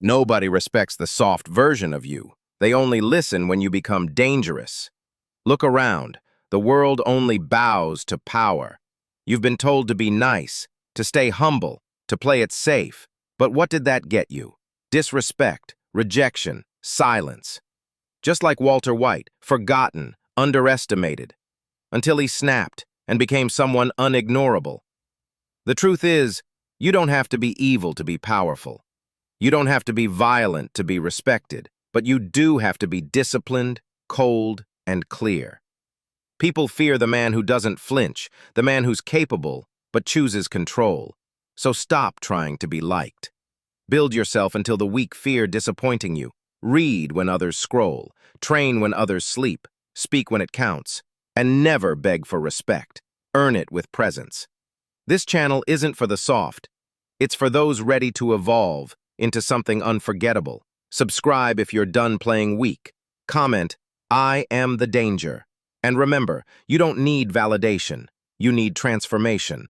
Nobody respects the soft version of you. They only listen when you become dangerous. Look around. The world only bows to power. You've been told to be nice, to stay humble, to play it safe. But what did that get you? Disrespect, rejection, silence. Just like Walter White, forgotten, underestimated, until he snapped and became someone unignorable. The truth is, you don't have to be evil to be powerful. You don't have to be violent to be respected, but you do have to be disciplined, cold, and clear. People fear the man who doesn't flinch, the man who's capable, but chooses control. So stop trying to be liked. Build yourself until the weak fear disappointing you. Read when others scroll, train when others sleep, speak when it counts, and never beg for respect. Earn it with presence. This channel isn't for the soft. It's for those ready to evolve into something unforgettable. Subscribe if you're done playing weak. Comment, "I am the danger." And remember, you don't need validation. You need transformation.